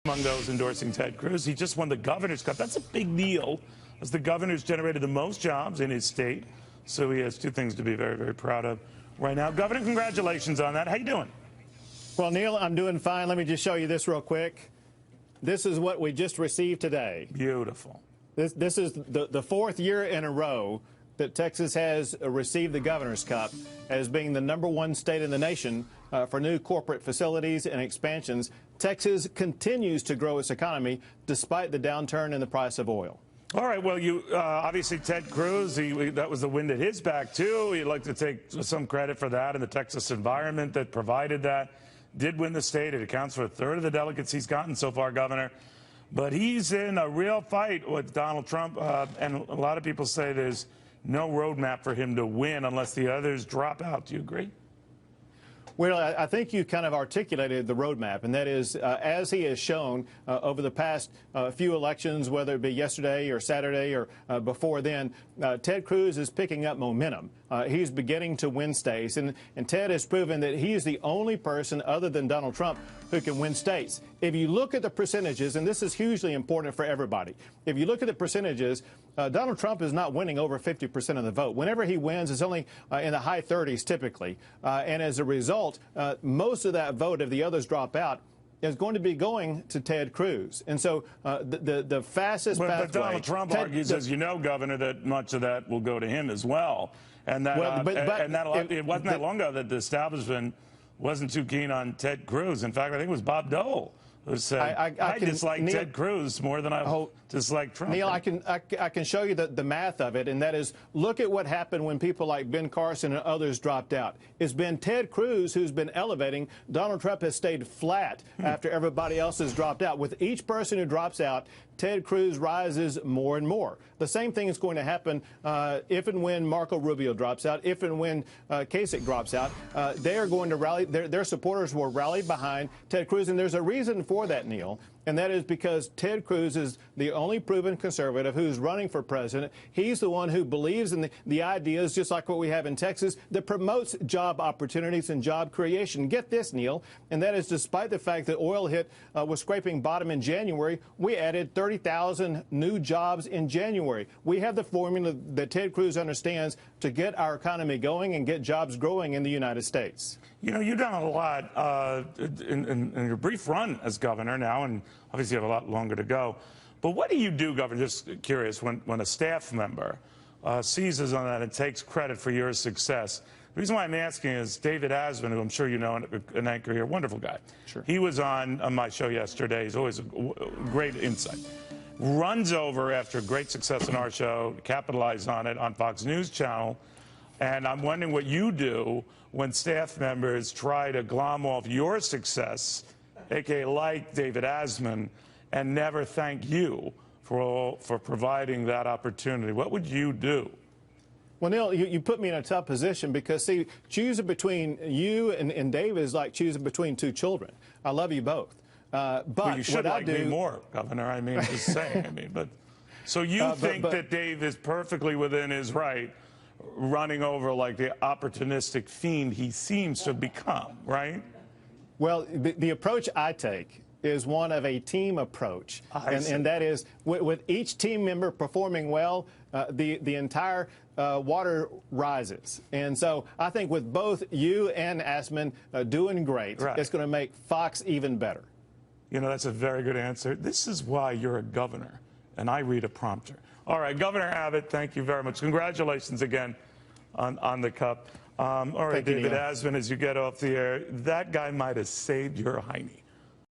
among those endorsing Ted Cruz. He just won the governor's cup. That's a big deal, as the governor's generated the most jobs in his state. So he has two things to be very, very proud of right now. Governor, congratulations on that. How you doing? Well, Neil, I'm doing fine. Let me just show you this real quick. This is what we just received today. Beautiful. This is the fourth year in a row that Texas has received the Governor's Cup as being the #1 state in the nation for new corporate facilities and expansions. Texas continues to grow its economy despite the downturn in the price of oil. All right, well, you obviously Ted Cruz, that was the wind at his back, too. He'd like to take some credit for that and the Texas environment that provided that. Did win the state. It accounts for a third of the delegates he's gotten so far, Governor. But he's in a real fight with Donald Trump, and a lot of people say there's no roadmap for him to win unless the others drop out. Do you agree? Well, I think you kind of articulated the roadmap, and that is, as he has shown over the past few elections, whether it be yesterday or Saturday or before then, Ted Cruz is picking up momentum. He's beginning to win states, and Ted has proven that he is the only person other than Donald Trump who can win states. If you look at the percentages, and this is hugely important for everybody, if you look at the percentages, Donald Trump is not winning over 50% of the vote. Whenever he wins, it's only in the high 30s typically. And as a result, most of that vote, if the others drop out, is going to be going to Ted Cruz. And so the fastest pathway... But Donald Trump argues, as you know, Governor, that much of that will go to him as well. And that, it wasn't that long ago that the establishment wasn't too keen on Ted Cruz. In fact, I think it was Bob Dole who said, I dislike Ted Cruz more than I dislike Trump. Neil, I can show you the math of it, and that is, look at what happened when people like Ben Carson and others dropped out. It's been Ted Cruz who's been elevating. Donald Trump has stayed flat after everybody else has dropped out. With each person who drops out, Ted Cruz rises more and more. The same thing is going to happen if and when Marco Rubio drops out, if and when Kasich drops out. They are going to rally, their supporters will rally behind Ted Cruz, and there's a reason for that, Neil. And that is because Ted Cruz is the only proven conservative who's running for president. He's the one who believes in the ideas, just like what we have in Texas, that promotes job opportunities and job creation. Get this, Neil, and that is despite the fact that oil was scraping bottom in January, we added 30,000 new jobs in January. We have the formula that Ted Cruz understands to get our economy going and get jobs growing in the United States. You know, you've done a lot in your brief run as governor now, and obviously you have a lot longer to go. But what do you do, Governor, just curious, when a staff member seizes on that and takes credit for your success? The reason why I'm asking is David Asman, who I'm sure you know, an anchor here, wonderful guy. Sure. He was on my show yesterday. He's always a great insight. Runs over after great success in our show, capitalized on it on Fox News Channel. And I'm wondering what you do when staff members try to glom off your success, a.k.a. like David Asman, and never thank you for providing that opportunity. What would you do? Well, Neil, you put me in a tough position because, see, choosing between you and David is like choosing between two children. I love you both. But well, you should like me more, Governor. I mean, just saying. I mean, but so you think that Dave is perfectly within his right, running over like the opportunistic fiend he seems to become, right? Well, the approach I take is one of a team approach, and that is with each team member performing well, the entire water rises. And so I think with both you and Asman doing great, it's going to make Fox even better. You know, that's a very good answer. This is why you're a governor, and I read a prompter. All right, Governor Abbott, thank you very much. Congratulations again on the cup. All right, David Asman, as you get off the air, that guy might have saved your hiney.